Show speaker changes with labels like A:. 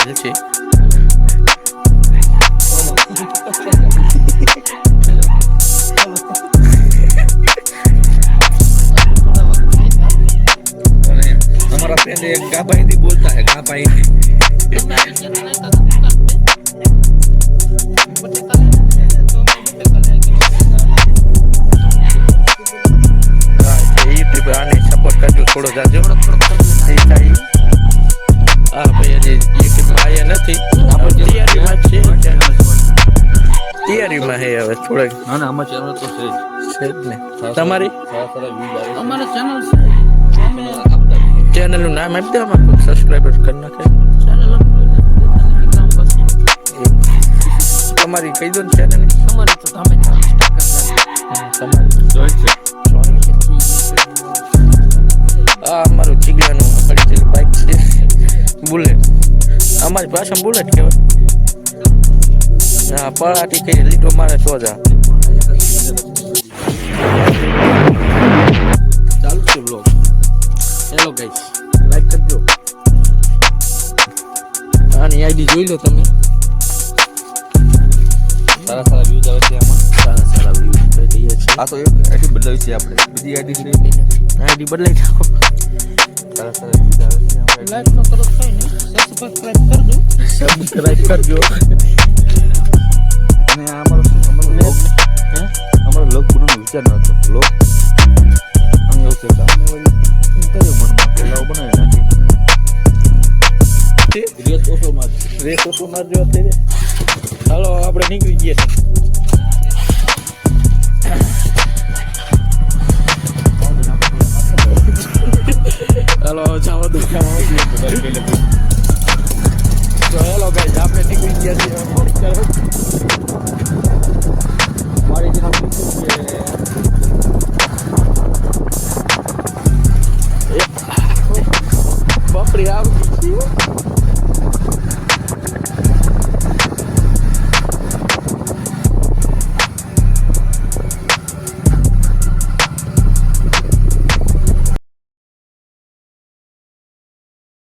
A: Channel છે. અને અમારા ફ્રેન્ડ એક ગાભા હિન્દી બોલતા है ગાભા હિન્दी. आने सपोर्ट करजो थोड़ो जाजो हाँ भाई अजी यूट्यूब में आया नहीं આપણે તૈયારીમાં છે તૈયારીમાં હે હવે થોડે
B: ના ના અમાર ચેનલ તો છે
A: જ ને તમારી
B: અમારા ચેનલ છે
A: ચેનલ નું નામ આપી દો અમારે સબસ્ક્રાઇબર કરી નાખે તમારી કહી દો ને ચેનલ
B: અમારી તો તમે
A: તમારી
B: જોઈ છે
A: આ અમારું ચીગલાનું પડી બાઇક છે બુલેટ અમારી ભાષામાં બુલેટ કહેવાય હા પળાટી કઈ લીટો મારે તો જ
B: ચાલુ છે બ્લોગ હેલો ગાઈસ લાઈક કરજો
A: આની આઈડી જોઈ લો તમે
B: સારા સારા વ્યૂઝ આવે છે આમાં
A: સારા વ્યૂઝ થઈ રહ્યા છે
B: આ તો એક આઈડી બદલાવી છે આપણે બીજી આઈડી છે
A: આઈડી બદલાઈ નાખો
B: સારા સારા વ્યૂઝ આવે છે આપણે
C: લાઈક ન કરો તો કઈ નહીં સબસ્ક્રાઇબ કરજો
A: સબસ્ક્રાઇબ કરજો
B: અને આ અમારો લોગ
A: હે
B: અમારો લોગ પૂરો વિચાર ન હતો લોગ અમે એવું છે કે અમે વળી કયો મનમાં કે લાવ બનાવી નાખી રેસ ઓછો
A: મારજો અત્યારે ચાલો આપણે નીકળી ગયા ચાલો જાવ દો તો હેલો ગાઈસ આપણે નીકળી ગયા છીએ
B: મારી જનાબ
A: બપરી આવી